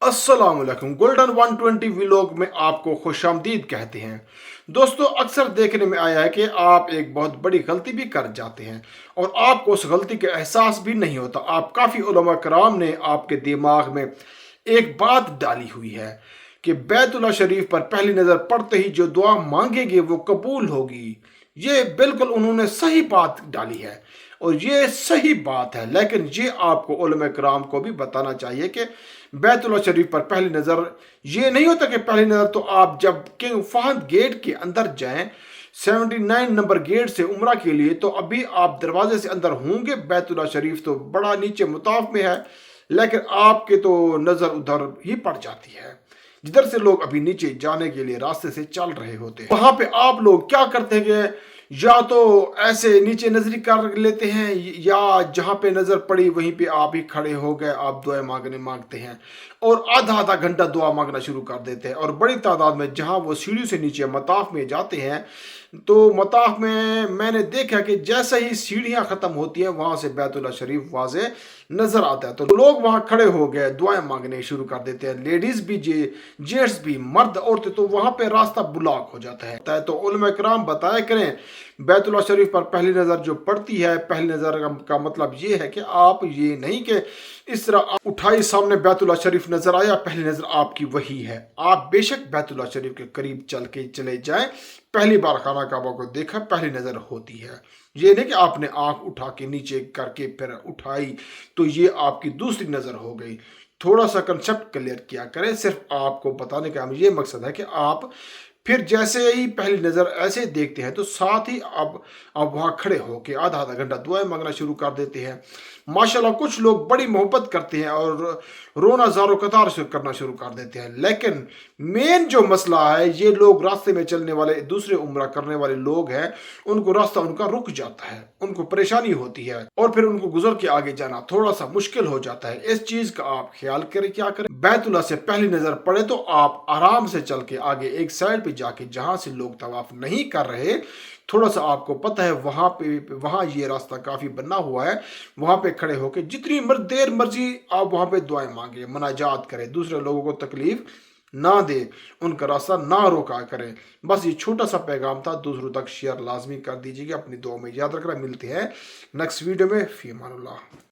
अस्सलाम वालेकुम। Golden 120 vlog में आपको खुशामदीद कहते हैं। दोस्तों, अक्सर देखने में आया है कि आप एक बहुत बड़ी गलती भी कर जाते हैं और आपको उस गलती का एहसास भी नहीं होता। आप काफ़ी उलमा कराम ने आपके दिमाग में एक बात डाली हुई है कि बैतुल्लाह शरीफ पर पहली नज़र पड़ते ही जो दुआ मांगेंगे वो कबूल होगी। ये बिल्कुल उन्होंने सही बात डाली है और ये सही बात है, लेकिन ये आपको उलमा कराम को भी बताना चाहिए कि बैतुल्लाह शरीफ पर पहली नज़र ये नहीं होता कि पहली नज़र तो आप जब किंग फहद गेट के अंदर जाएं 79 नंबर गेट से उम्रा के लिए, तो अभी आप दरवाजे से अंदर होंगे। बैतुल्लाह शरीफ तो बड़ा नीचे मुताफ में है, लेकिन आपके तो नज़र उधर ही पड़ जाती है जिधर से लोग अभी नीचे जाने के लिए रास्ते से चल रहे होते हैं। वहां पे आप लोग क्या करते हैं कि या तो ऐसे नीचे नजरी कर लेते हैं या जहां पे नजर पड़ी वहीं पे आप ही खड़े हो गए, आप दुआ मांगते हैं और आधा आधा घंटा दुआ मांगना शुरू कर देते हैं। और बड़ी तादाद में जहां वो सीढ़ी से नीचे मताफ में जाते हैं, तो मताफ में मैंने देखा कि जैसे ही सीढ़ियां खत्म होती हैं वहां से बैतुल्लाह शरीफ वाज़े नजर आता है, तो लोग वहां खड़े हो गए, दुआएं मांगने शुरू कर देते हैं। लेडीज भी, जेंट्स भी, मर्द औरतें, तो वहां पे रास्ता ब्लॉक हो जाता है। तो उलमा कराम बताया करें, बैतुल्लाह शरीफ पर पहली नज़र जो पड़ती है, पहली नज़र का मतलब ये है कि आप ये नहीं कि इस तरह उठाई सामने बैतुल्लाह शरीफ नजर आया, पहली नज़र आपकी वही है। आप बेशक बैतुल्लाह शरीफ के करीब चले जाएं, पहली बार खाना काबा को देखा, पहली नज़र होती है। ये नहीं कि आपने आंख उठा के नीचे करके फिर उठाई तो ये आपकी दूसरी नज़र हो गई। थोड़ा सा कंसेप्ट क्लियर किया करें। सिर्फ आपको बताने का ये मकसद है कि आप फिर जैसे ही पहली नज़र ऐसे देखते हैं तो साथ ही अब वहाँ खड़े होकर आधा आधा घंटा दुआएं मांगना शुरू कर देते हैं। माशाल्लाह कुछ लोग बड़ी मोहब्बत करते हैं और रोना ज़ारो कतार से करना शुरू कर देते हैं, लेकिन मेन जो मसला है, ये लोग रास्ते में चलने वाले दूसरे उम्रा करने वाले लोग हैं, उनको रास्ता उनका रुक जाता है, उनको परेशानी होती है और फिर उनको गुजर के आगे जाना थोड़ा सा मुश्किल हो जाता है। इस चीज़ का आप ख्याल करें। क्या करें, बैतुल्लाह से पहली नज़र पड़े तो आप आराम से चल के आगे एक साइड पे जाके जहां से लोग तवाफ नहीं कर रहे, थोड़ा सा आपको पता है वहां ये रास्ता काफी बना हुआ है, वहां पे खड़े होकर जितनी देर मर्जी आप वहां पे दुआएं मांगे, मुनाजात करें, दूसरे लोगों को तकलीफ ना दे, उनका रास्ता ना रोका करें। बस ये छोटा सा पैगाम था, दूसरों तक शेयर लाजमी कर दीजिएगा। अपनी दुआ में याद रखना। मिलते हैं नेक्स्ट वीडियो में। फी अमानुल्लाह।